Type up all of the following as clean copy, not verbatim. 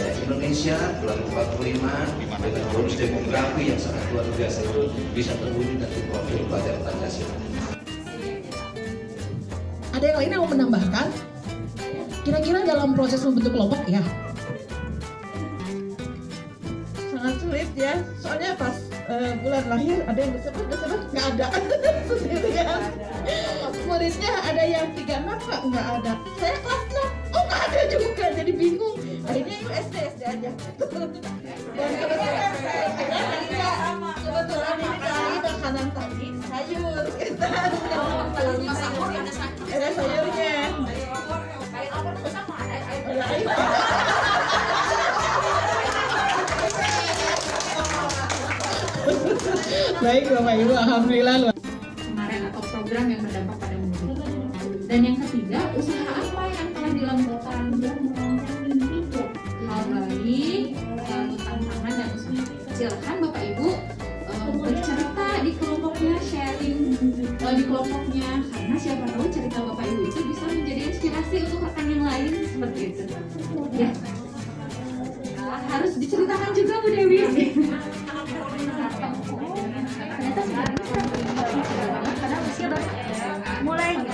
budaya Indonesia 2045 dengan bonus demografi yang sangat luar biasa itu bisa terwujud dan diprofil pelajar Pancasila. Ada yang lain yang mau menambahkan? Kira-kira dalam proses membentuk kelompok ya? Sangat sulit ya, soalnya pas bulan lahir ada yang disebut nggak ada sendirian. Muridnya ada yang 36 nggak ada, saya kelas 6 oh nggak ada juga, jadi bingung. Akhirnya yuk SD aja. Dan kebetulan ini kali makanan tadi sayur kita. Ada sayurnya. Baik Bapak Ibu, alhamdulillah luar. Kemarin atau program yang berdampak pada murid. Dan yang ketiga, usaha apa yang telah dilakukan dalam merancang mimpi, hal baik, tantangan dan usaha. Silakan Bapak Ibu bercerita di kelompoknya, sharing di kelompoknya, karena siapa tahu cerita Bapak Ibu itu bisa menjadi inspirasi untuk rekan yang lain seperti itu. Ya, harus diceritakan juga Bu Dewi. Mulai gitu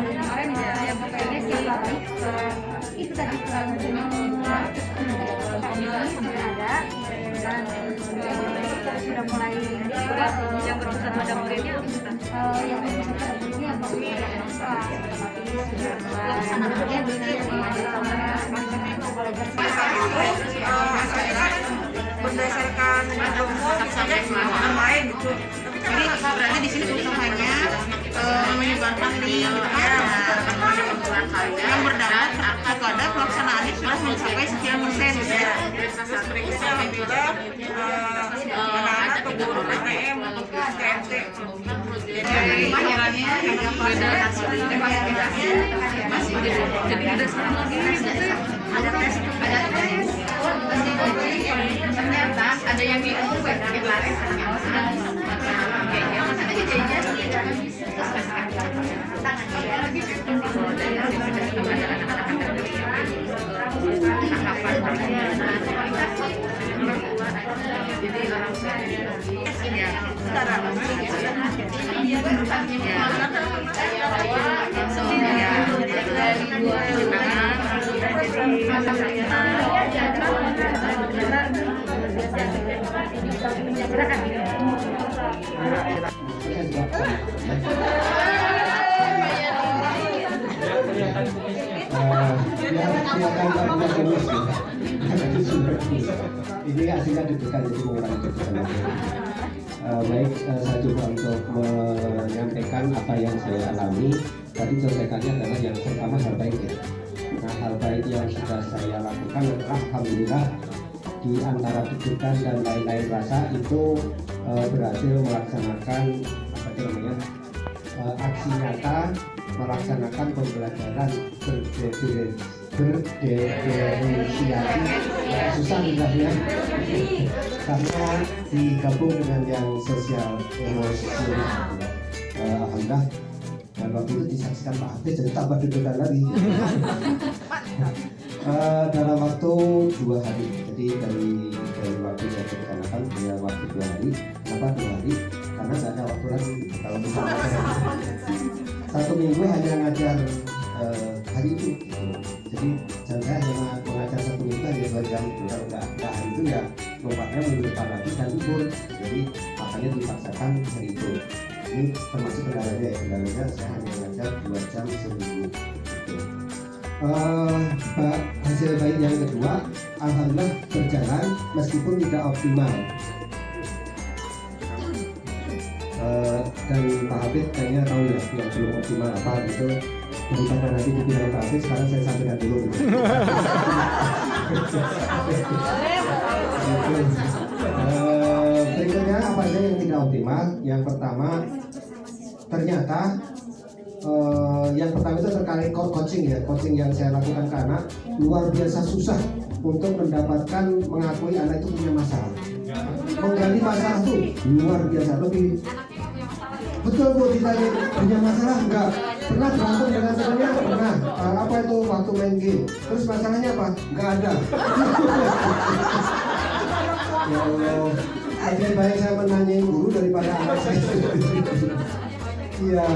kemarin ya yang pokoknya sih itu tadi sudah ada dan sudah mulai yang berurusan pada muridnya yang berurusan muridnya berdasarkan dengan lain gitu. Jadi berarti di sini usahanya menyebarkan di yang berdampak kepada pelaksanaannya sudah mencapai sekian persen ya. Terus berikutnya juga anak-anak peguru PTM untuk KMT. Jadi penyarannya yang beda masih jadi ada sekarang lagi ada tes ternyata ada yang di laris ini hasilnya diberikan jadi mengurangi kebutuhan. Baik, saya coba untuk menyampaikan apa yang saya alami. Tadi contekannya adalah yang pertama hal baik ya. Nah, hal baik yang sudah saya lakukan alhamdulillah di antara deg-degan dan lain-lain rasa itu berhasil melaksanakan apa namanya aksi nyata, melaksanakan pembelajaran berdiferensiasi susah ya karena digabung dengan yang sosial emosional. Alhamdulillah dan waktu itu disaksikan Pak Ade jadi tambah deg-degan lagi. Dalam waktu 2 hari, jadi dari waktu saya rencanakan dia waktu 2 hari. Kenapa 2 hari? Karena nggak ada waktu lagi. Kalau misalnya 1 minggu hanya ngajar hari itu gitu. Jadi saya hanya mengajar 1 minggu hanya 2 jam. Nggak hari itu ya lompatnya minggu depan lagi dan libur. Jadi makanya dipaksakan hari itu. Ini termasuk kendalanya ya, kendalanya saya hanya mengajar 2 jam seminggu gitu. Hasil baik yang kedua alhamdulillah berjalan meskipun tidak optimal. Dan Pak Habib kayaknya tahu ya yang belum optimal apa gitu. Daripada nanti dibilang Pak Habib, sekarang saya sampaikan dulu gitu. Berikutnya apa saja yang tidak optimal? Yang pertama ternyata yang pertama itu terkait coaching ya, coaching yang saya lakukan ke anak luar biasa susah untuk mendapatkan mengakui anak itu punya masalah. Menggali masalah itu luar biasa, lebih Betul Bu, ditanya punya masalah enggak? Pernah berantem dengan temannya? Pernah. Apa itu waktu main game? Terus masalahnya apa? Enggak ada. Ya Allah, lebih baik saya menanyain guru daripada anak saya. Iya,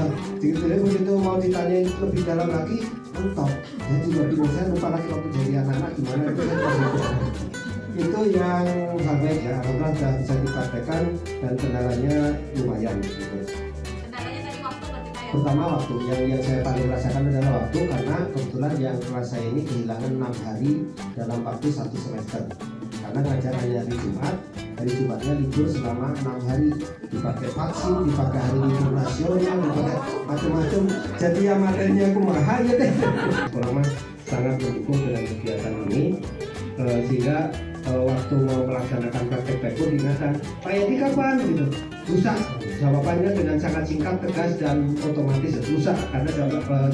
jadi begitu mau ditanyain lebih dalam lagi, mentok. Jadi tiba-tiba saya lupa lagi waktu jadi anak-anak gimana itu yang hal baik ya, alhamdulillah sudah bisa dipraktekkan dan kendalanya lumayan gitu. Kendalanya tadi waktu berarti ya? Pertama waktu, yang saya paling rasakan adalah waktu karena kebetulan yang kelas saya ini kehilangan 6 hari dalam waktu 1 semester. Karena ngajar hanya hari Jumat, hari Jumatnya libur selama 6 hari, dipakai vaksin, dipakai hari libur nasional, dipakai macam-macam. Jadi ya materinya kumaha ya deh. Sekolah sangat mendukung dengan kegiatan ini, sehingga waktu mau melaksanakan praktek taekwondo diingatkan, Pak Yedi kapan gitu? Lusa. Jawabannya dengan sangat singkat, tegas dan otomatis lusa karena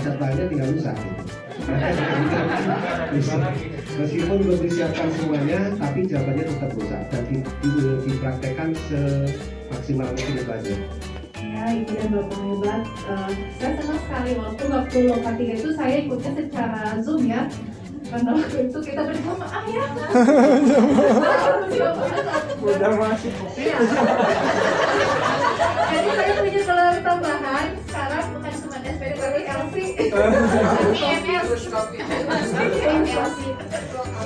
jadwalnya tinggal lusa. Meskipun belum disiapkan semuanya, tapi jawabannya tetap lusa dan dipraktekkan semaksimal mungkin itu aja. Ya, Ibu dan Bapak hebat. Saya senang sekali waktu Loka 3 itu saya ikutnya secara Zoom ya. Karena waktu itu kita bersama ayah. Udah masih Iya. Jadi saya punya gelar tambahan. Sekarang bukan cuma SPD tapi LC.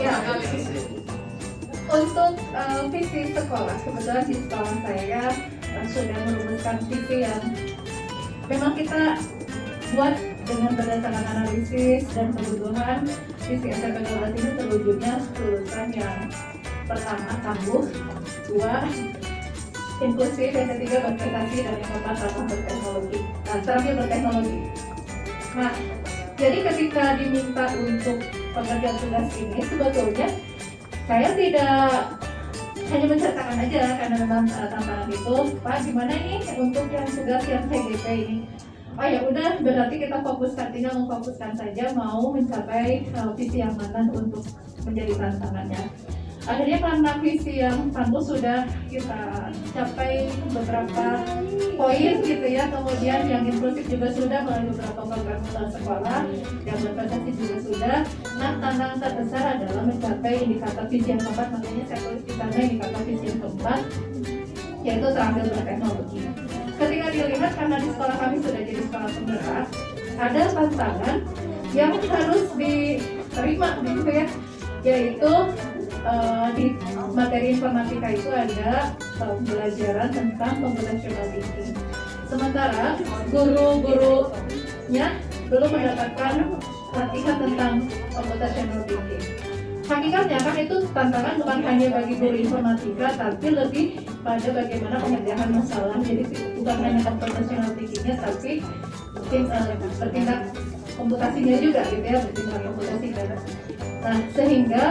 Ya. Untuk visi sekolah, kebetulan di sekolah saya sudah merumuskan visi yang memang kita buat dengan berdasarkan analisis dan kebutuhan. Visi SMP 12 ini terwujudnya lulusan yang pertama tangguh, 2 inklusif, yang ketiga berprestasi, dan yang keempat terampil berteknologi. Nah, jadi ketika diminta untuk pengerjaan tugas ini, sebetulnya saya tidak hanya menceritakan aja karena memang tantangan itu, Pak gimana nih untuk yang tugas yang TGP ini? Oh ya udah, berarti kita fokuskan, tinggal memfokuskan saja mau mencapai visi yang mana untuk menjadi tantangannya. Akhirnya karena visi yang tangguh sudah kita capai beberapa poin gitu ya, kemudian yang inklusif juga sudah melalui beberapa program sekolah, yang berprestasi juga sudah. Nah, tantangan terbesar adalah mencapai indikator visi yang keempat, makanya saya tulis di sana indikator visi yang keempat, yaitu terampil berteknologi. Ketika dilihat karena di sekolah kami sudah jadi sekolah penggerak, ada tantangan yang harus diterima gitu ya, yaitu di materi informatika itu ada pembelajaran tentang computational thinking. Sementara guru-gurunya belum mendapatkan latihan tentang computational thinking. Hakikatnya kan itu tantangan bukan hanya bagi guru informatika, tapi lebih pada bagaimana pengerjaan masalah. Jadi bukan hanya computational thinkingnya, tapi bertindak komputasinya juga gitu ya, bertindak komputasi. Nah, sehingga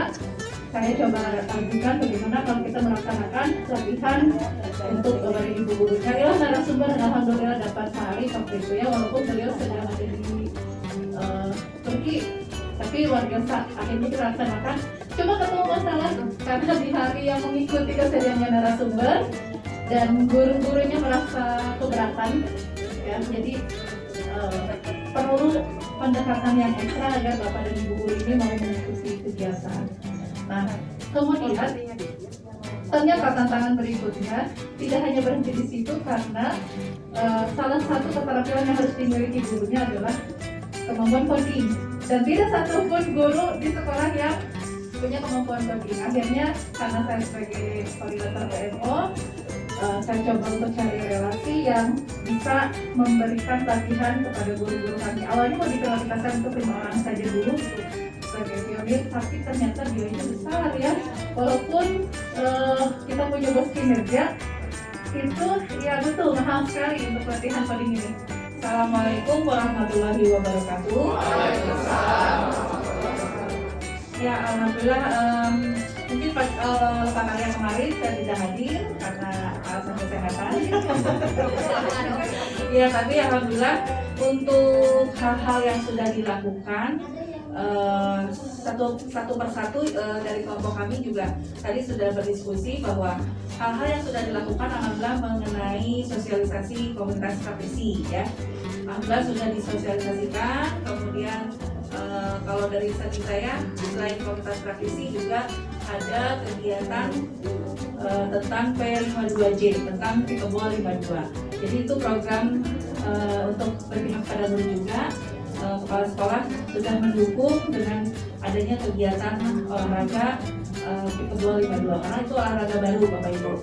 saya coba ajukan bagaimana kalau kita melaksanakan latihan untuk beberapa ibu guru. Carilah narasumber dan alhamdulillah dapat hari waktu itu ya, walaupun beliau sedang ada di Turki, tapi luar biasa akhirnya kita laksanakan. Coba ketemu masalah karena di hari yang mengikuti kesediaannya narasumber dan guru-gurunya merasa keberatan ya, jadi perlu pendekatan yang ekstra agar bapak dan ibu guru ini mau mengikuti kegiatan. Nah, kemudian ternyata tantangan berikutnya tidak hanya berhenti di situ karena salah satu keterampilan yang harus dimiliki gurunya adalah kemampuan coding, dan tidak satupun guru di sekolah yang punya kemampuan coding. Akhirnya karena saya sebagai koordinator BMO, saya coba untuk cari relasi yang bisa memberikan pelatihan kepada guru-guru kami. Awalnya mau diprioritaskan untuk 5 orang saja dulu sebagai pionir, tapi ternyata biayanya besar ya. Walaupun kita punya bos kinerja, itu ya betul mahal sekali untuk pelatihan coding ini. Assalamualaikum warahmatullahi wabarakatuh. Ya, alhamdulillah mungkin lepas hari yang kemarin saya tidak hadir karena alasan kesehatan. Ya, tapi alhamdulillah untuk hal-hal yang sudah dilakukan satu persatu dari kelompok kami juga tadi sudah berdiskusi bahwa hal-hal yang sudah dilakukan alhamdulillah mengenai sosialisasi komunitas praktisi ya. Alhamdulillah sudah disosialisasikan. Kemudian kalau dari segi saya selain komunitas praktisi juga ada kegiatan tentang P52J, tentang Pikeball 52. Jadi itu program untuk berpihak pada guru juga. Kepala sekolah sudah mendukung dengan adanya kegiatan olahraga Pikeball 52 karena itu olahraga baru Bapak Ibu.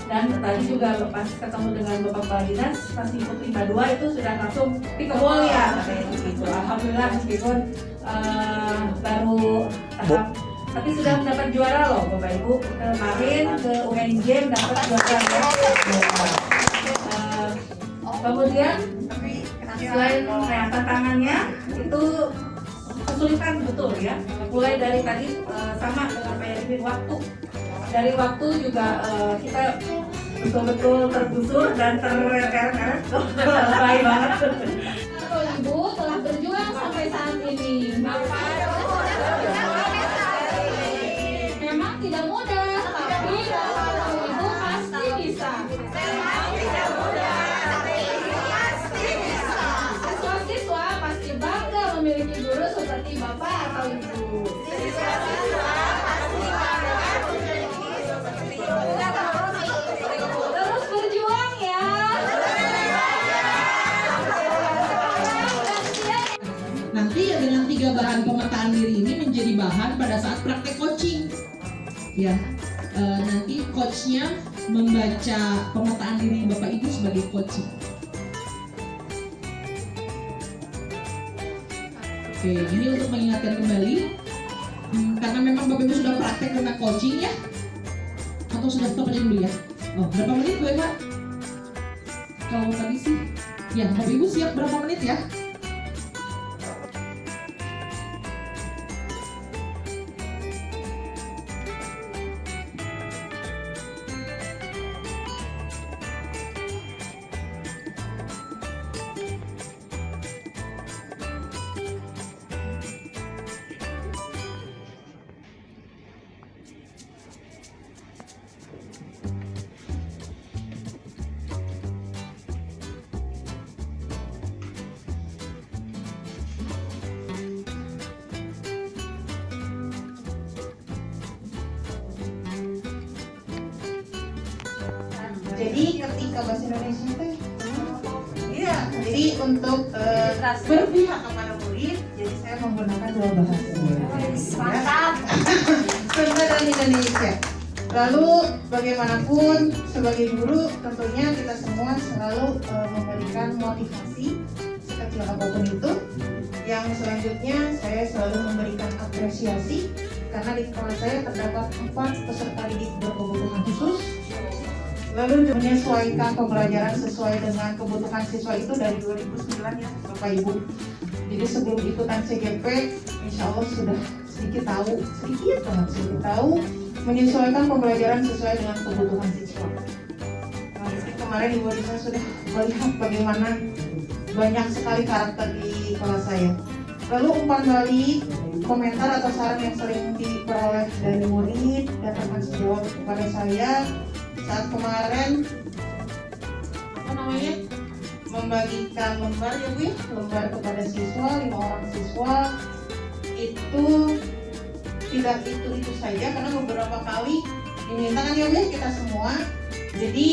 Dan tadi juga pas ketemu dengan Bapak Kepala Dinas pas ikut 52 itu sudah langsung Pikeball ya katanya gitu. Alhamdulillah meskipun baru tahap tapi sudah mendapat juara loh Bapak Ibu. Kemarin ke UN Games dapat juara ya. Kemudian selain tantangannya itu kesulitan betul ya. Mulai dari tadi sama dengan PRB waktu. Dari waktu juga kita betul-betul tergusur dan tereret-eret. Baik banget. Ibu telah berjuang sampai saat ini. Memang tidak mudah, tapi Ibu pasti bisa. Siswa-siswa pasti bangga memiliki guru seperti Bapak atau Ibu. Terus berjuang ya. Nanti dengan 3 bahan pemetaan diri ini menjadi bahan pada saat praktek coaching. Ya, nanti coachnya membaca pemetaan diri Bapak Ibu sebagai coaching. Oke, ini untuk mengingatkan kembali, karena memang Bapak Ibu sudah praktek tentang coaching ya, atau sudah stop aja dulu ya? Oh, berapa menit Bu Eva? Kalau tadi sih, ya Bapak Ibu siap berapa menit ya? Jadi ketika bahasa Indonesia itu iya, jadi untuk berpihak kepada murid, jadi saya menggunakan 2 bahasa. Mantap. Sunda dan Indonesia. Lalu bagaimanapun sebagai guru tentunya kita semua selalu memberikan motivasi sekecil apapun itu. Yang selanjutnya saya selalu memberikan apresiasi karena di sekolah saya terdapat 4 peserta didik berkebutuhan khusus. Lalu menyesuaikan pembelajaran sesuai dengan kebutuhan siswa itu dari 2009 ya Bapak Ibu. Jadi sebelum ikutan CGP, insya Allah sudah sedikit tahu menyesuaikan pembelajaran sesuai dengan kebutuhan siswa. Nah, kemarin Ibu Risa sudah melihat bagaimana banyak sekali karakter di kelas saya. Lalu umpan balik, komentar atau saran yang sering diperoleh dari murid dan teman sejawat kepada saya saat kemarin membagikan lembar ya Bu ya, lembar kepada siswa, 5 orang siswa itu tidak itu saja karena beberapa kali diminta kan ya Bu ya, kita semua. Jadi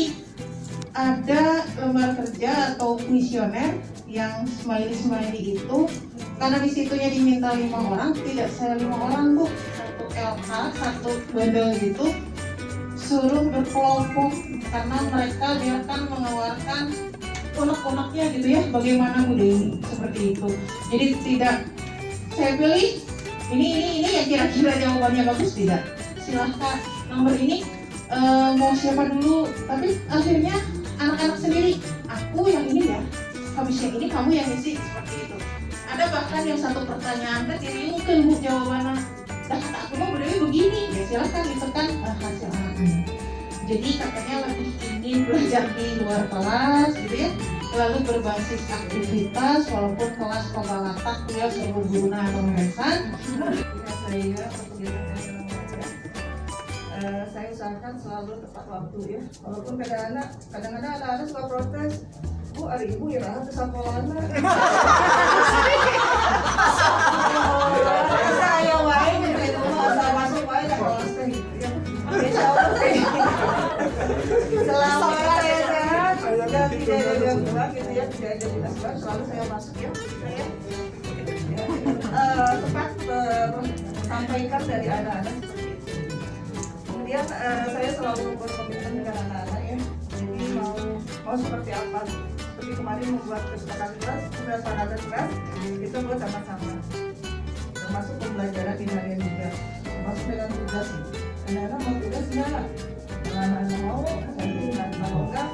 ada lembar kerja atau kuesioner yang smiley itu karena disitunya diminta 5 orang, tidak saya 5 orang Bu, 1 LK, 1 bundle gitu, suruh berkelompok karena mereka biarkan mengeluarkan unek-uneknya gitu ya, bagaimana Bu Dewi seperti itu. Jadi tidak saya pilih ini yang kira-kira jawabannya bagus, tidak silahkan nomor ini mau siapa dulu, tapi akhirnya anak-anak sendiri, aku yang ini ya, habis yang ini kamu yang isi, seperti itu. Ada bahkan yang 1 pertanyaan tadi mungkin Bu jawabannya dah kata aku mau berdiri begini, ya silahkan ditekan hasil anaknya. Jadi katanya lebih ingin belajar di luar kelas gitu ya, lalu berbasis aktivitas walaupun kelas pembalatak ya seluruh guru atau mesan. Saya kegiatan saya usahakan selalu tepat waktu ya. Walaupun kadang-kadang anak-anak suka protes, Bu, hari ibu ya rahat sekolahnya. Saya wae gitu, asal masuk wae dan kelas gitu ya. Insya Allah selama saya sehat dan tidak ada gangguan gitu ya, tidak ada dilakukan, selalu saya masuk ya. Saya tepat sampaikan dari anak-anak seperti itu. Kemudian saya selalu berkomitmen dengan anak-anak ya. Jadi mau seperti apa? Seperti kemarin membuat kesepakatan keras itu buat sama-sama. Termasuk pembelajaran di harian juga. Termasuk dengan tugas. Anak-anak mau tugas enggak? Kalau anak-anak mau, saya mau enggak?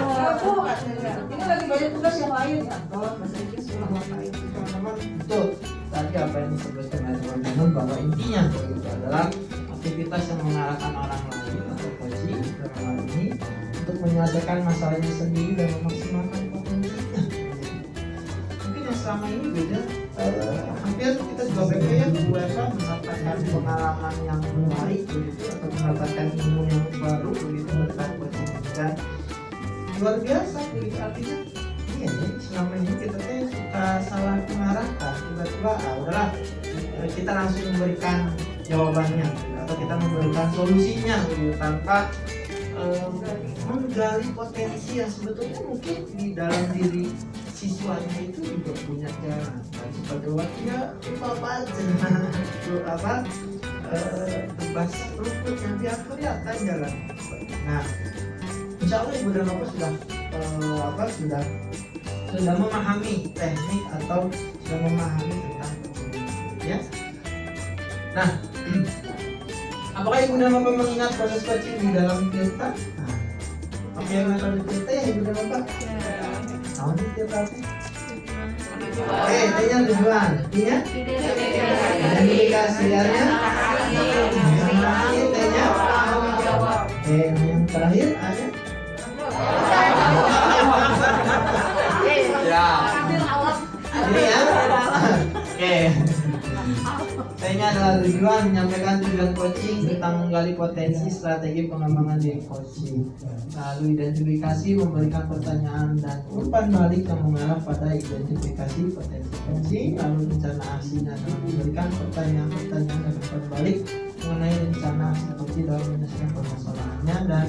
Nanti ini lagi banyak tugas yang lain ya. Kalau bahasa Inggris sudah ngapain? Teman-teman, betul. Tadi apa yang disebutkan oleh teman-teman bahwa intinya itu adalah aktivitas yang mengarahkan orang lain atau coaching dalam hal ini untuk menyelesaikan masalahnya sendiri dan memaksimalkan potensinya. Mungkin yang selama ini beda. Hampir kita juga beda ya, UEFA mendapatkan pengalaman yang baik begitu atau mendapatkan ilmu yang baru begitu berkat coaching dan luar biasa begitu. Artinya iya ya, selama ini kita tuh suka salah mengarahkan, tiba-tiba udahlah kita langsung memberikan jawabannya atau kita memberikan solusinya gitu, tanpa menggali potensi yang sebetulnya mungkin di dalam diri siswanya itu juga punya jalan. Dan sebagai wakilnya apa aja tebas rumputnya biar kelihatan jalan. Nah, insya Allah Ibu dan Bapak sudah memahami teknik atau sudah memahami tentang ya. Nah, apakah Ibu dan Bapak mengingat proses coaching di dalam cerita? Nah, apa yang akan cerita ya Ibu dan Bapak? Tahun ini tiap berapa? T-nya tujuan, T-nya? Identifikasi, R-nya? T-nya? Yang terakhir A-nya? Ya. Ini ya. Oke. Saya adalah tujuan menyampaikan tujuan coaching tentang menggali potensi strategi pengembangan diri coaching. Lalu identifikasi memberikan pertanyaan dan umpan balik yang mengarah pada identifikasi potensi coaching. Lalu rencana aksinya adalah memberikan pertanyaan-pertanyaan dan umpan balik mengenai rencana aksi coaching dalam menyelesaikan permasalahannya dan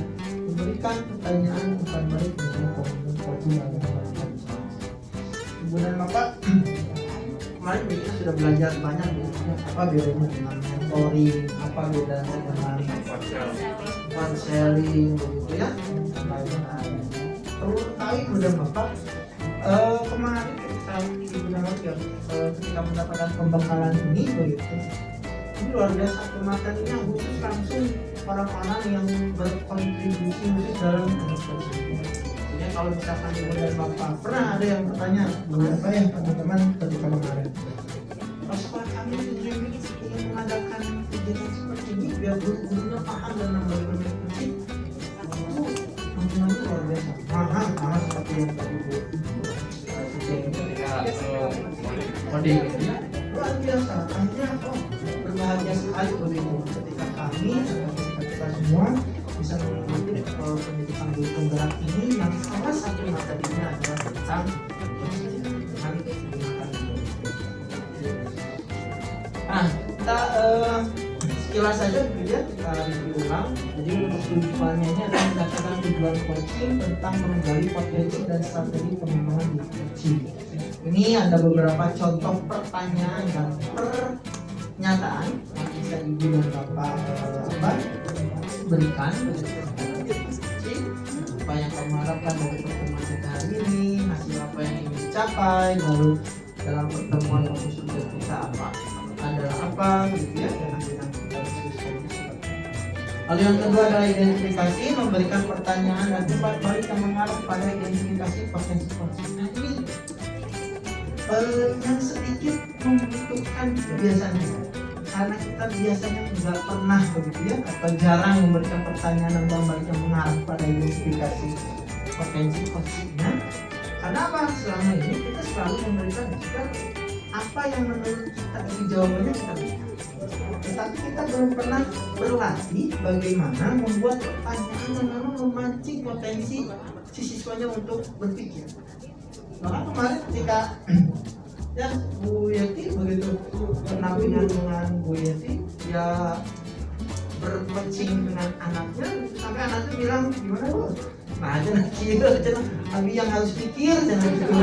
memberikan pertanyaan umpan balik mengenai komitmen coaching dalam menyelesaikan masalah. Ibu dan Bapak, kemarin kita sudah belajar banyak apa bedanya dengan mentoring, apa bedanya dengan counseling begitu ya. Perlu ketahui Ibu dan Bapak, kemarin ketika Ibu dan Bapak ketika mendapatkan pembekalan ini begitu, ini luar biasa pematerinya khusus langsung orang-orang yang berkontribusi khusus dalam coaching. Kalau misalkan Ibu dan Bapak pernah ada yang bertanya beberapa ya teman-teman ketika kemarin, pas sekolah kami ingin mengadakan kegiatan seperti ini biar guru-gurunya paham dan memberikan diskusi, teman-teman luar biasa mahal seperti yang tadi Bu ketika kode luar biasa. Akhirnya berbahagia sekali begitu ketika kami atau ketika kita semua bisa mengikuti pendidikan guru penggerak ini yang salah satu materinya adalah tentang nah kita sekilas saja begitu ya, kita review ulang. Jadi untuk tujuannya ini adalah mendapatkan tujuan coaching tentang menggali potensi dan strategi pengembangan di coaching. Ini ada beberapa contoh pertanyaan dan pernyataan yang bisa Ibu dan Bapak berikan apa yang kamu harapkan dari pertemuan kita hari ini, hasil apa yang ingin dicapai, lalu dalam pertemuan tersebut kita apa adalah apa gitu ya, dan kita diskusikan. Lalu yang kedua adalah identifikasi, memberikan pertanyaan dan umpan balik yang mengarah pada identifikasi potensi coaching. Nah ini yang sedikit membutuhkan biasanya karena kita biasanya nggak pernah begitu ya, atau jarang memberikan pertanyaan dan balik yang mengarah pada identifikasi potensi coachingnya. Karena apa? Selama ini kita selalu memberikan juga apa yang menurut kita itu jawabannya kita berikan. Tetapi kita belum pernah berlatih bagaimana membuat pertanyaan yang memang memancing potensi si siswanya untuk berpikir. Maka kemarin ketika ya Bu Yeti begitu penampilan dengan Bu Yeti, dia bermancing dengan anaknya sampai anaknya bilang gimana Bu? Nah jangan kira, jangan abi yang harus pikir, jangan gitu.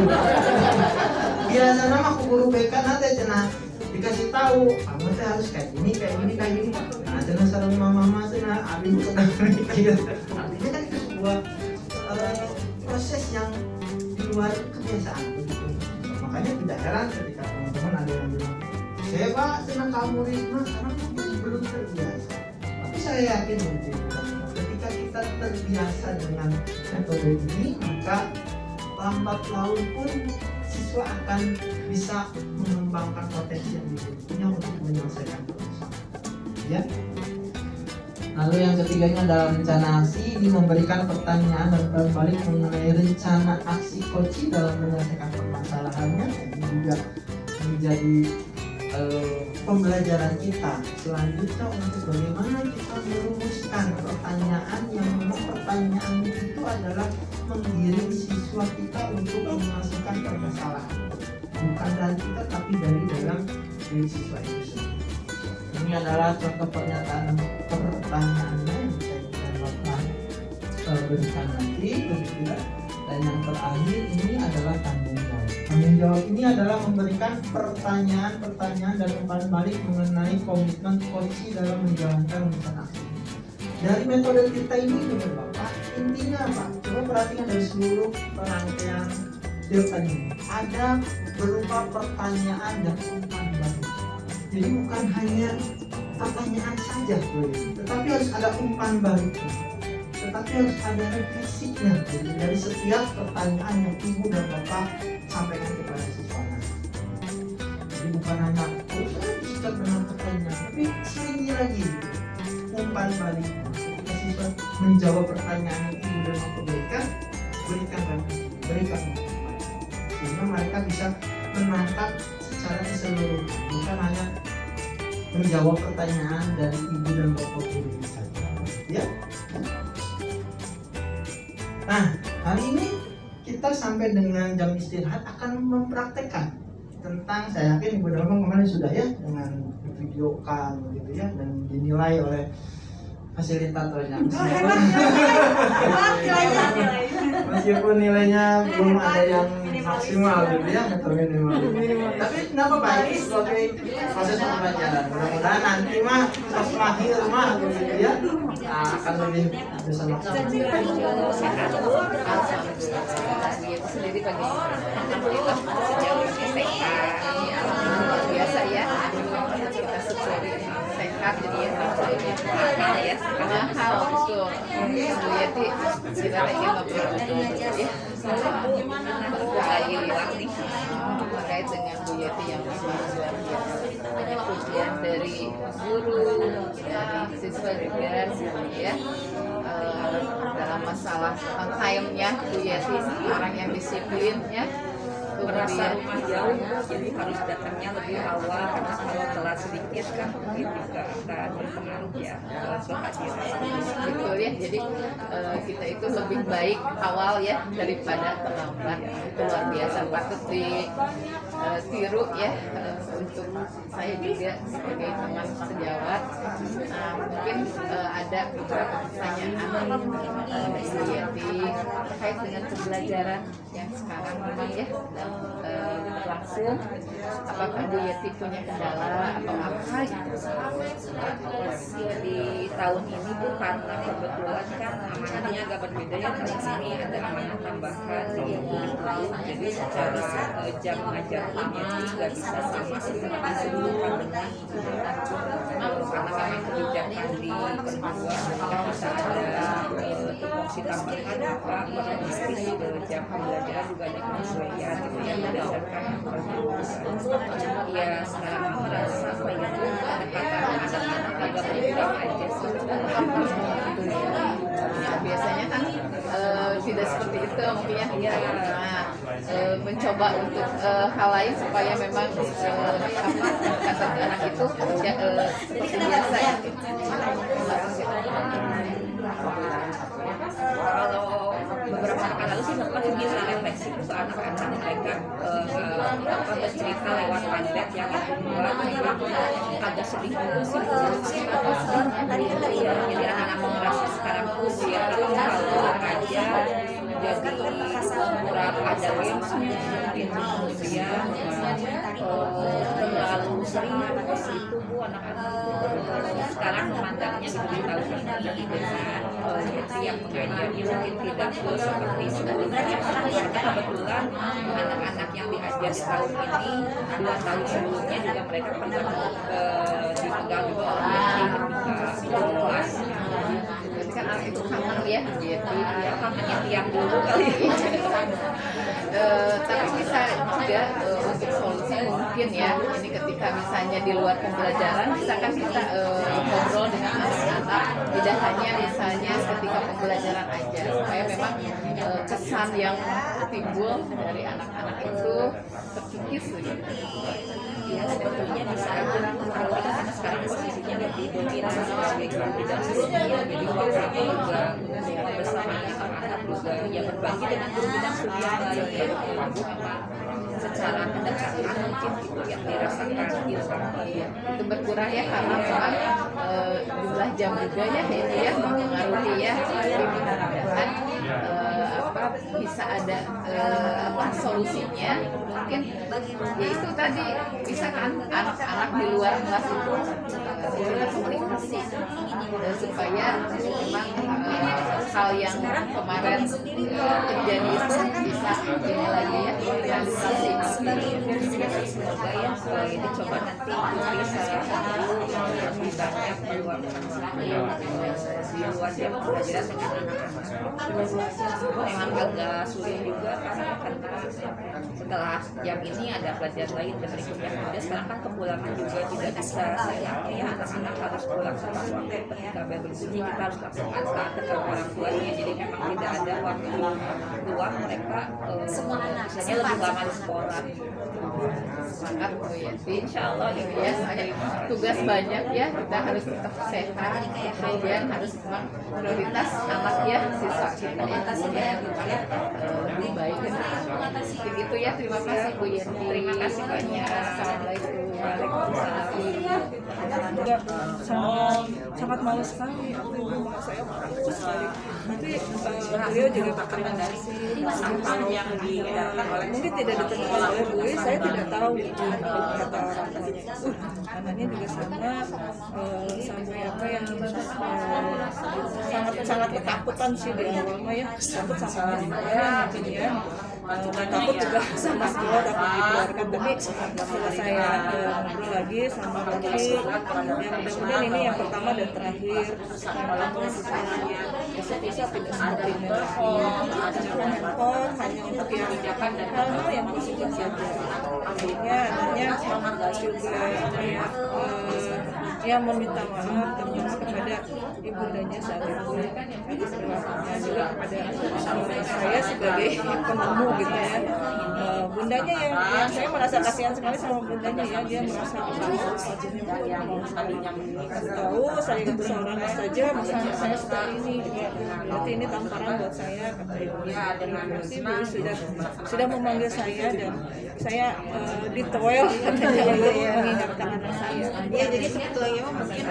Biasanya mah guru BK nanti jangan dikasih tahu, kamu tuh harus kayak gini, kayak gini, kayak gini. Nah jangan sarung mama jangan abi bukan mikir. Artinya kan itu sebuah proses yang di luar kebiasaan begitu. Makanya tidak heran ketika teman-teman ada yang bilang, saya Pak senang kamu Risma karena mungkin belum terbiasa. Tapi saya yakin mungkin ketika kita terbiasa dengan metode ini, maka lambat laun pun siswa akan bisa mengembangkan potensi yang dimilikinya untuk menyelesaikan permasalahan. Ya. Lalu yang ketiganya adalah rencana aksi. Ini memberikan pertanyaan dan berbalik mengenai rencana aksi coaching dalam menyelesaikan permasalahannya. Ini juga menjadi pembelajaran kita selanjutnya untuk bagaimana kita merumuskan pertanyaan yang memang pertanyaan itu adalah menggiring siswa kita untuk menyelesaikan permasalahan, bukan dari kita tapi dari dalam diri siswa itu sendiri. Ini adalah contoh pertanyaan pertanyaannya yang bisa kita lakukan berikan nanti begitu. Dan yang terakhir ini adalah tanggung jawab. Tanggung jawab ini adalah memberikan pertanyaan-pertanyaan dan umpan balik mengenai komitmen coaching dalam menjalankan rencana aksi. Dari metode kita ini menurut Bapak, intinya apa? Coba perhatikan dari seluruh rangkaian delta ini. Ada berupa pertanyaan dan umpan balik. Jadi bukan hanya pertanyaan saja, tetapi harus ada umpan balik. Tetapi harus ada refleksinya dari setiap pertanyaan yang Ibu dan Bapak sampaikan kepada siswa. Jadi bukan hanya saya bisa benar pertanyaan, tapi seringi lagi umpan balik. Ketika siswa menjawab pertanyaan yang Ibu dan Bapak berikan sehingga mereka bisa menangkap secara keseluruhan, bukan hanya menjawab pertanyaan dari Ibu dan Bapak guru saja. Ya. Nah, hari ini kita sampai dengan jam istirahat akan mempraktekkan tentang, saya yakin Ibu dan Bapak kemarin sudah ya, dengan divideokan gitu ya, dan dinilai oleh fasilitatornya. Meskipun nilainya belum ada yang maksimal gitu ya, atau minimal. Tapi kenapa Pak, ini sebagai proses pembelajaran. Mudah-mudahan nanti mah pas lahir mah gitu ya, akan lebih bisa maksimal. Sendiri bagi alhamdulillah sejauh ini sehat, luar biasa ya, kita sesuai sehat jadi ya mahal ya, mahal betul. Bu Yeti kita lagi ngobrol ya berkali nih terkait dengan Bu Yeti yang luar biasa, pujian dari guru, dari siswa juga ya. Dalam masalah time-nya Bu Yeti orang yang disiplin ya, merasa rumah jauh jadi harus datangnya lebih awal karena kalau telat sedikit kan mungkin juga akan berpengaruh ya kehadiran. Betul ya, jadi kita itu lebih baik awal ya daripada terlambat. Itu luar biasa, patut ditiru ya. Untuk saya juga sebagai teman sejawat, mungkin ada beberapa pertanyaan Bu Yeti terkait dengan pembelajaran yang sekarang memang ya langsung. Apakah Bu Yeti punya kendala atau apa gitu? Di tahun ini tuh karena kebetulan kan amanahnya agak berbeda ya, tahun ini ada amanah tambahan 20 tahun, jadi secara jam mengajar punya nggak bisa sama dengan seluruh pandemi karena kami kebijakan di perguruan kita bisa ada tupoksi instruksi tambahan maka otomatis jam pembelajaran juga ada penyesuaian gitu ya berdasarkan perkembangan. Ya sekarang merasa apa ya pendekatan anak-anak agak berkurang aja sih. Biasanya kan tidak seperti itu mungkin ya. Nah, mencoba untuk hal lain supaya memang kata anak itu biasa ya. Kalau beberapa anak lalu sih masih bisa refleksi ke anak-anak mereka bercerita lewat tablet yang membuat agak sedih juga sih. Ya, jadi anak-anak merasa sekarang tuh ya kalau aja jadi kurang ada gamesnya kemudian terlalu sering masih itu bu anak-anak sekarang memandangnya diberitahu dengan yang mengajarnya mungkin tidak seperti sebelumnya karena kebetulan anak-anak yang diajar di tahun ini 2 tahun sebelumnya juga mereka pernah dipegang juga oleh kelas. Berarti kan anak itu kangen ya gitu. Ya kangennya tiap dulu kali. Tapi bisa juga untuk solusi mungkin ya ini ketika misalnya di luar pembelajaran misalkan kita ngobrol dengan anak-anak tidak hanya misalnya ketika pembelajaran aja supaya memang kesan yang timbul dari anak-anak itu terkikis gitu. Ya sebetulnya bisa aja kalau kita kan sekarang posisinya lebih dominan sebagai bidang sosial jadi waktu juga bersama anak-anak juga ya berbagi dengan guru bidang studi yang lain ya memang secara pendekatan mungkin itu yang dirasakan itu berkurang ya karena memang jumlah jam juga ya itu ya mempengaruhi ya mudah-mudahan bisa ada solusinya mungkin yaitu tadi bisa kan anak-anak di luar kelas itu komunikasi supaya memang hal yang kemarin terjadi itu bisa ini lagi ya realisasi. Semoga ya ini coba nanti bisa lebih banyak di luar jam pelajaran dengan anak-anak. Memang agak sulit juga karena setelah jam ini ada pelajaran lain dan berikutnya kemudian sekarang kan kepulangan juga tidak bisa saya ya anak-anak harus pulang tepat waktu ketika bel berbunyi kita harus langsung antar ke orang tuanya jadi memang tidak ada waktu luang mereka misalnya lebih lama di sekolah. Semangat Bu Yanti, Insya Allah ya tugas banyak ya kita harus tetap sehat kemudian harus memang prioritas anak ya siswa kita ya lebih baik begitu ya. Terima kasih Bu Yanti, terima kasih banyak. Assalamualaikum. Waalaikumsalam. Sangat malu sekali waktu itu saya malu sekali tapi beliau juga berterima kasih mungkin tidak diterima oleh Bu saya tidak tahu kata orang tuanya anaknya juga sama sampai apa yang sangat ketakutan sih di awalnya ya takut sama mungkin ya takut juga sama sekolah takut dikeluarkan tapi setelah saya ngobrol lagi sama Bagi yang mudah-mudahan ini yang pertama dan terakhir bisa tidak seperti ini lagi jangan handphone hanya untuk hal-hal yang positif saja akhirnya anaknya juga yang meminta maaf terutama kepada ibundanya saat itu juga kepada saya sebagai penemu gitu ya bundanya yang saya merasa kasihan sekali sama bundanya ya dia merasa tahu saya itu seorang saja misalnya saya seperti ini juga berarti ini tamparan buat saya kata ibunya terima kasih Bu sudah memanggil saya dan saya ditoel katanya untuk mengingatkan anak saya ya jadi sebetulnya mungkin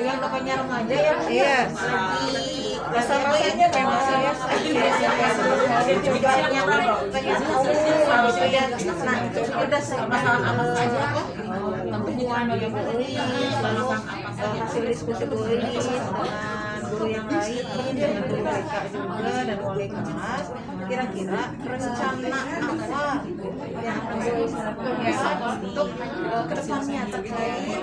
yang pokoknya remaja ya iya masa-masanya memang saya juga pengen tahu gitu ya nah itu udah masalah apa saja pertemuan lalu hasil diskusi dengan guru yang lain dengan guru BK juga dan wali kelas kira-kira rencana apa yang akan dilakukan untuk kedepannya terkait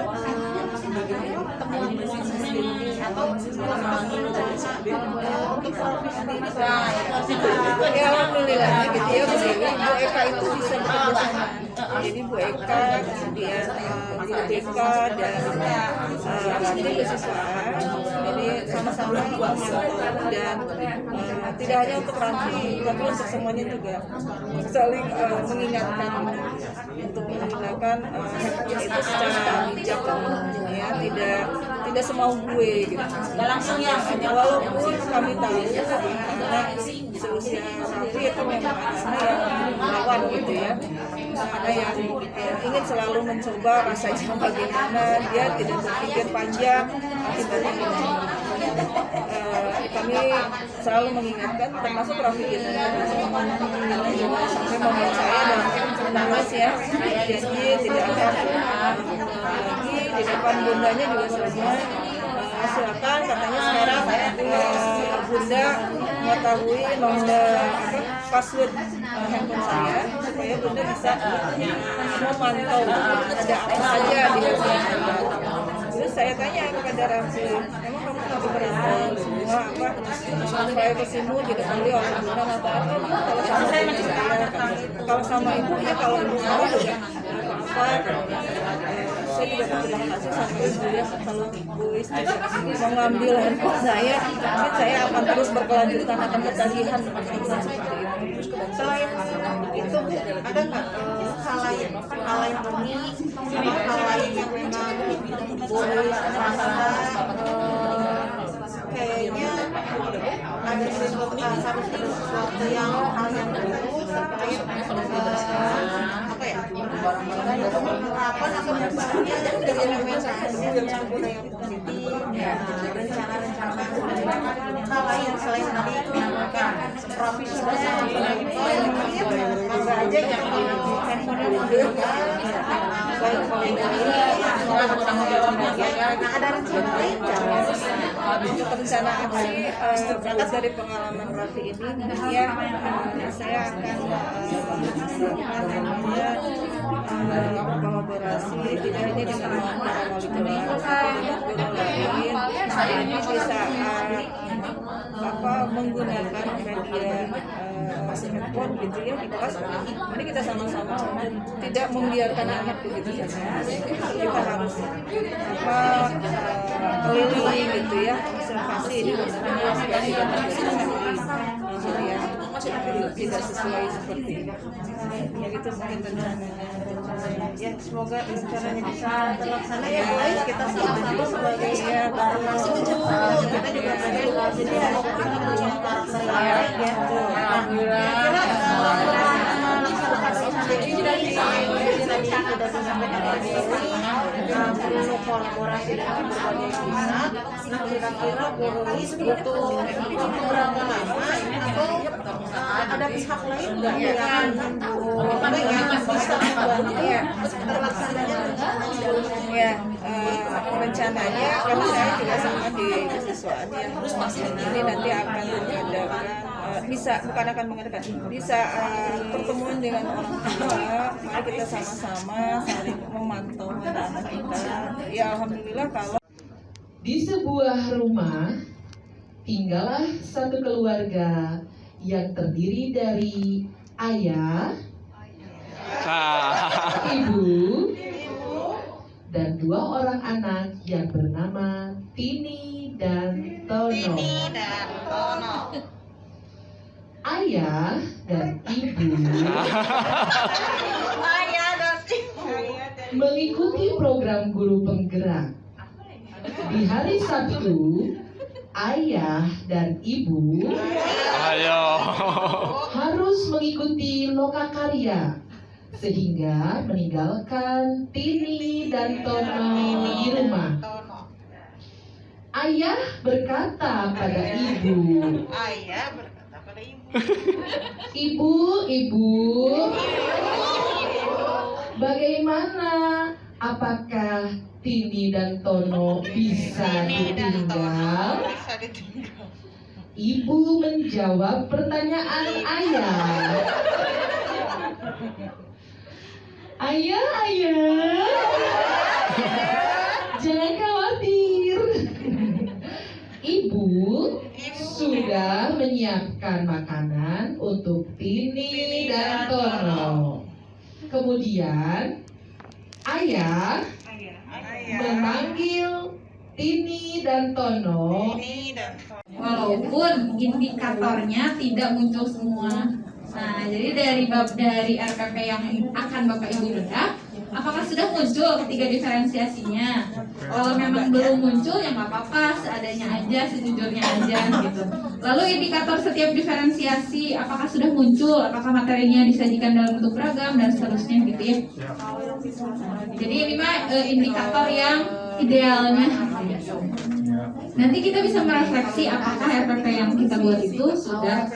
Ya alhamdulillahnya gitu ya Bu Dewi, Bu Eka itu bisa bekerja sama. Jadi Bu Eka, kemudian Bu Eka dan tim kesiswaan, jadi sama-sama memantau dan tidak hanya untuk Ranti, tapi untuk semuanya juga saling mengingatkan untuk menggunakan handphone itu secara bijak ya, tidak semau gue gitu. Langsung ya, hanya walaupun kami tahu karena seusia Ranti itu memang anak-anak yang melawan gitu ya. Ada yang ingin selalu mencoba rasanya bagaimana, dia tidak berpikir panjang akibatnya gini. Kami selalu mengingatkan, termasuk Raffi juga sampai momen saya dan menangis ya, janji tidak akan lagi di depan bundanya juga semua. Silakan, katanya sekarang bunda mengetahui nomor password handphone saya supaya bunda bisa memantau ada apa saja di handphone saya. Terus saya tanya kepada Raffi, emang kamu kenapa berantem semua apa privasimu tidak boleh oleh bunda mengatakan kalau sama ibu kalau sama ibu ya kalau ibu mau juga apa saya juga berterima kasih sama ibu ya kalau ibu mau ngambil handphone saya mungkin saya akan terus berkelanjutan akan ketagihan seperti itu. Selain itu ada nggak hal lain unik, hal lain yang memang boleh merasa kayaknya ada sesuatu harus ada sesuatu yang hal yang baru terkait apa ya penerapan atau misalnya dari yang budaya positif rencana-rencana hal lain selain tadi menggunakan profesional bisa aja yang handphone nah ada rencana lain untuk rencana aksi berangkat dari pengalaman Raffi ini ya saya akan berkolaborasi tidak hanya dengan para wali lain ini bisa menggunakan media handphone gitu ya di kelas. Mari kita sama-sama tidak membiarkan anak begitu saja. Kita harus keliling gitu ya, observasi ini sebenarnya supaya tidak terjadi yang tidak sesuai seperti ini. Ya gitu mungkin rencananya. Ya semoga rencananya bisa terlaksana ya guys. Kita sama-sama sebagai ya kita juga belajar jadi punya karakter lain ya. Alhamdulillah. Sudah disampaikan perlu kolaborasi dengan berbagai pihak. Nah kira-kira Boronis butuh berapa lama atau ada pihak lain nggak yang bisa membantu terlaksananya ya rencananya karena saya juga sama di kesiswaan ya ini nanti akan mengadakan bukan akan mengadakan bisa pertemuan dengan orang tua. Mari kita sama-sama saling memantau anak-anak kita ya. Alhamdulillah kalau di sebuah rumah tinggallah satu keluarga yang terdiri dari ayah, ibu, dan 2 orang anak yang bernama Tini dan Tono. Ayah dan ibu mengikuti program guru penggerak. Di hari Sabtu, ayah dan ibu harus mengikuti lokakarya sehingga meninggalkan Tini dan Tono di rumah. Ayah berkata pada ibu, Ibu, bagaimana? Apakah Tini dan Tono bisa ditinggal? Ibu menjawab pertanyaan ayah. Ayah, jangan menyiapkan makanan untuk Tini dan Tono. Kemudian ayah memanggil Tini dan Tono. Walaupun indikatornya tidak muncul semua. Nah, jadi dari RPP yang akan Bapak Ibu bedah, apakah sudah muncul ketiga diferensiasinya? Kalau memang belum muncul ya nggak apa-apa, seadanya aja, sejujurnya aja gitu. Lalu indikator setiap diferensiasi, apakah sudah muncul? Apakah materinya disajikan dalam bentuk beragam dan seterusnya gitu ya? Jadi ini mah indikator yang idealnya. Nanti kita bisa merefleksi apakah RPP yang kita buat itu sudah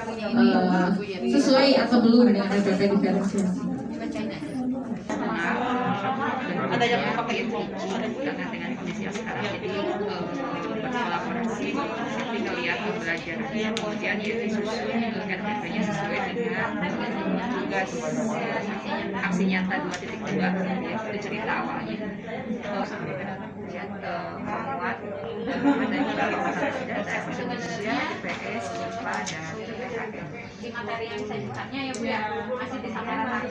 sesuai atau belum dengan RPP diferensiasi. Ada yang mau pakai info, ada karena dengan kondisi yang sekarang jadi berkolaborasi, tinggal lihat pembelajarannya, kemudian ya disusun RPP-nya sesuai dengan tugas aksi nyata 2.2 itu cerita awalnya. Kemudian formulat ada juga data Indonesia, IPS, IPA, dan PKN. Di materi yang disajikannya ya Bu ya, masih disampaikan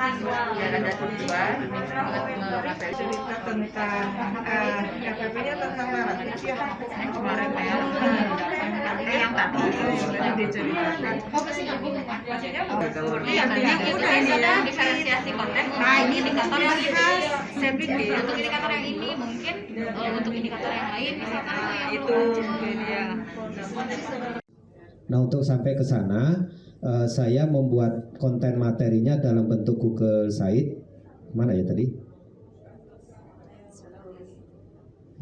ya ada tujuan Materi cerita tentang RPP-nya tentang mana? yang kemarin yang tadi sebenarnya diceritakan. Yang diferensiasi konten. Nah, ini indikator yang ini. Saya pikir Untuk indikator yang ini mungkin untuk indikator yang lain misalkan itu dia. Nah, untuk sampai ke sana, saya membuat konten materinya dalam bentuk Google Site. Mana ya tadi?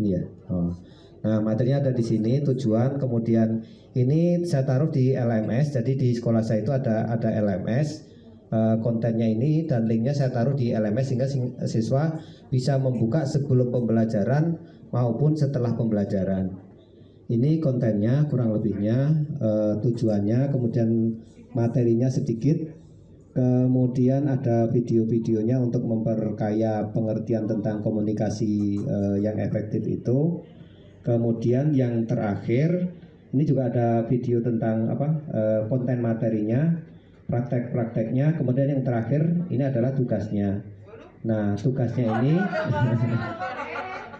Ini ya. Oh. Nah, materinya ada di sini, tujuan, kemudian ini saya taruh di LMS. Jadi di sekolah saya itu ada LMS. Kontennya ini dan linknya saya taruh di LMS sehingga siswa bisa membuka sebelum pembelajaran maupun setelah pembelajaran. Ini kontennya kurang lebihnya, tujuannya, kemudian materinya sedikit, kemudian ada video-videonya untuk memperkaya pengertian tentang komunikasi yang efektif itu. Kemudian yang terakhir ini juga ada video tentang konten materinya, praktek-prakteknya. Kemudian yang terakhir ini adalah tugasnya. Nah, tugasnya ini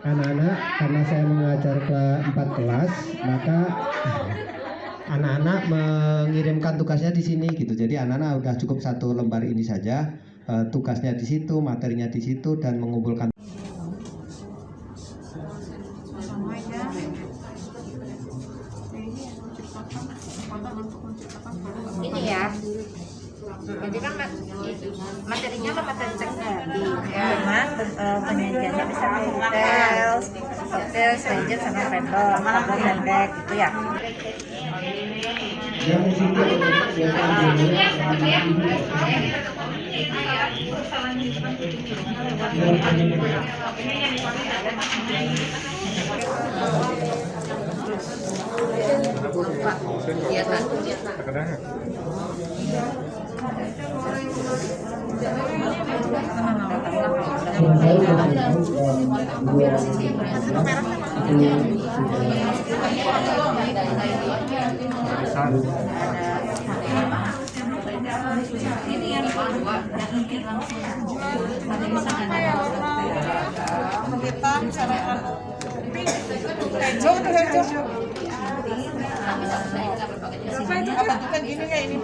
anak-anak, karena saya mengajar ke 4 kelas, maka anak-anak mengirimkan tugasnya di sini gitu. Jadi anak-anak udah cukup 1 lembar ini saja, tugasnya di situ, materinya di situ, dan mengumpulkan. Ini ya. Jadi kan materinya kan materi teks tadi, cuman penyajiannya bisa detail, saja sama vendor, malah pendek gitu ya.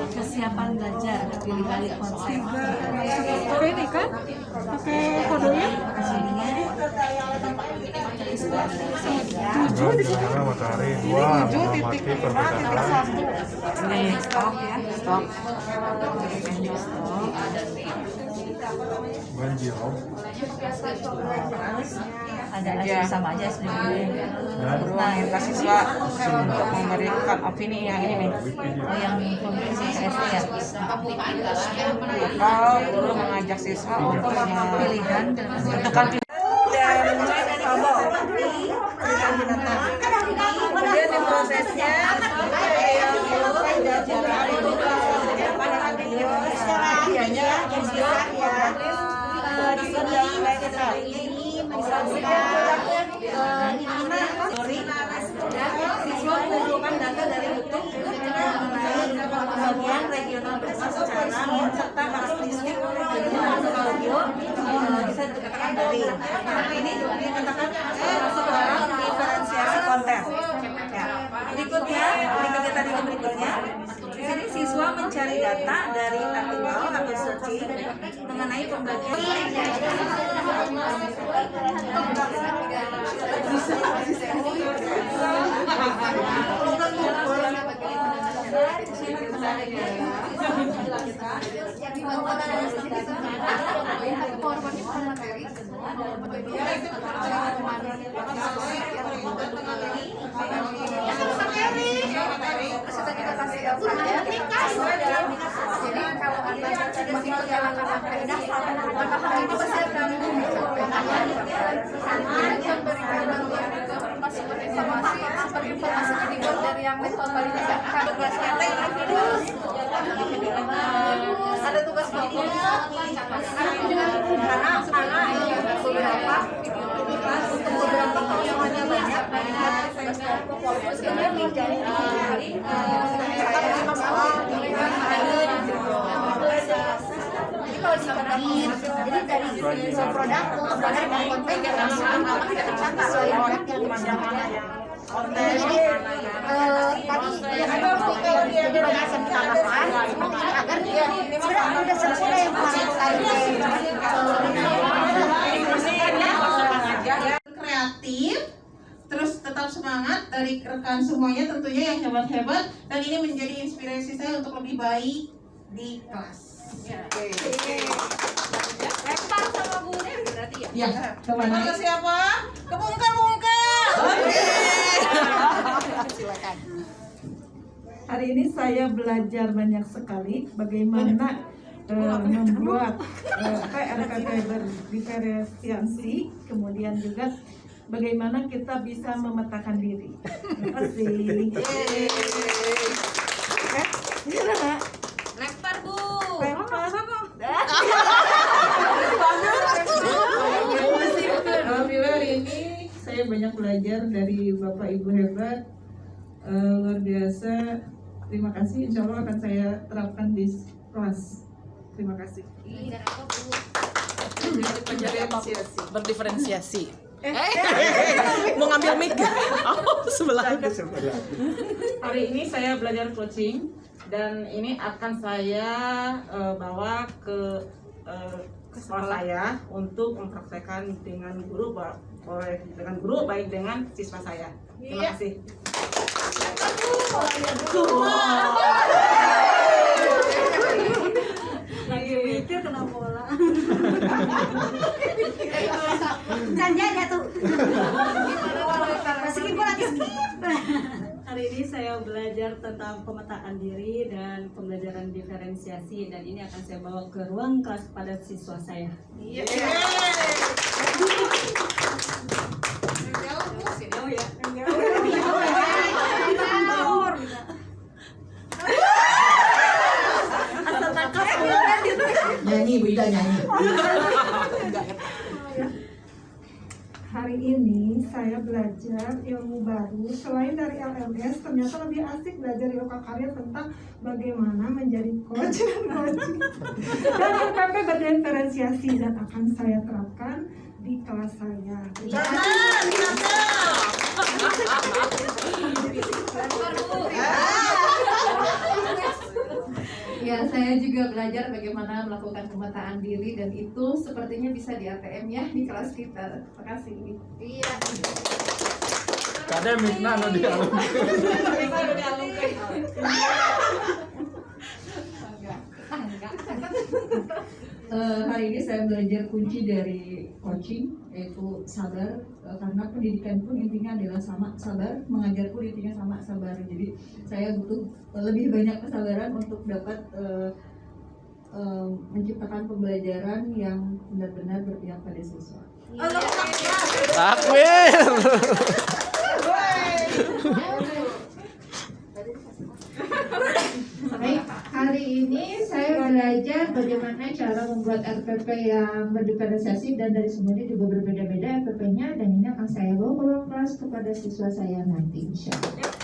Kesiapan belajar pilih kali konsep. Pakai ini kan? Pakai kodenya? Tujuh di sini. Nih, stok ya, stok. Ada aja sama aja sebenarnya. Nah, yang siswa untuk memberikan opini yang ini nih. Oh, yang kompetensi SD ya. Atau guru mengajak siswa untuk pilihan menentukan dan tombol pilihan binatang. Kemudian di prosesnya yang pandangan video hanya bisa siswa mengumpulkan data dari YouTube pembagian regional berupa secara serta karakteristik kebutuhan audio bisa dikatakan daring. Ini dikatakan masuk ke dalam diferensiasi konten. Ya. Berikutnya, kegiatan yang berikutnya, di sini siswa mencari data dari artikel atau searching mengenai pembagian. Jadi kalau Anda sudah menjalankan apa yang daftar, maka hal itu pasti akan informasi seperti informasi yang dibuat dari yang level paling dekat. Ada tugas kelompok karena untuk beberapa kalau semuanya banyak tugas kelompok walaupun sebenarnya menjadi kalau dikatakan jadi dari produk dari konten yang langsung tidak tercatat sesuai orang yang mana yang konten tadi yang ada jadi banyak yang ditambahkan agar dia sebenarnya udah sempurna yang kreatif, terus tetap semangat dari rekan semuanya tentunya yang hebat-hebat, dan ini menjadi inspirasi saya untuk lebih baik di kelas. Lempar sama Bu Dewi berarti ya? Ya, kemana? Ke siapa? Ke Bungka. Silakan. Hari ini saya belajar banyak sekali bagaimana membuat RPP berdiferensiasi, kemudian juga bagaimana kita bisa memetakan diri. Terima kasih. Lempar Bu. Alhamdulillah hari ini saya banyak belajar dari Bapak Ibu hebat, luar biasa. Terima kasih, insya Allah akan saya terapkan di kelas. Terima kasih. Berdiferensiasi. Mau ngambil mic? Oh, sebelah. Hari ini saya belajar coaching dan ini akan saya bawa ke sekolah saya untuk mempraktekkan dengan guru, baik dengan siswa saya. Terima kasih. Lagi mikir kena bola. Jangan tuh. Meskipun lagi skip. Hari ini saya belajar tentang pemetaan diri dan pembelajaran diferensiasi, dan ini akan saya bawa ke ruang kelas kepada siswa saya. Nyanyi, Bu Ida nyanyi. Hari ini saya belajar ilmu baru. Selain dari LMS, ternyata lebih asik belajar yoga karya tentang bagaimana menjadi coach dan RPP berdiferensiasi, dan akan saya terapkan di kelas saya. Ya, saya juga belajar bagaimana melakukan pemetaan diri, dan itu sepertinya bisa di ATM ya di kelas kita. Terima kasih. Iya. Kadang mitna anu di alun. Hari ini saya belajar kunci dari coaching, yaitu sabar, karena pendidikan pun intinya adalah sama, sabar, mengajar pun intinya sama, sabar. Jadi saya butuh lebih banyak kesabaran untuk dapat menciptakan pembelajaran yang benar-benar berpihak pada siswa. Takbir. Baik, hari ini saya belajar bagaimana cara membuat RPP yang berdiferensiasi, dan dari semuanya juga berbeda-beda RPP-nya, dan ini akan saya bawa ke ruang kelas kepada siswa saya nanti, insya Allah.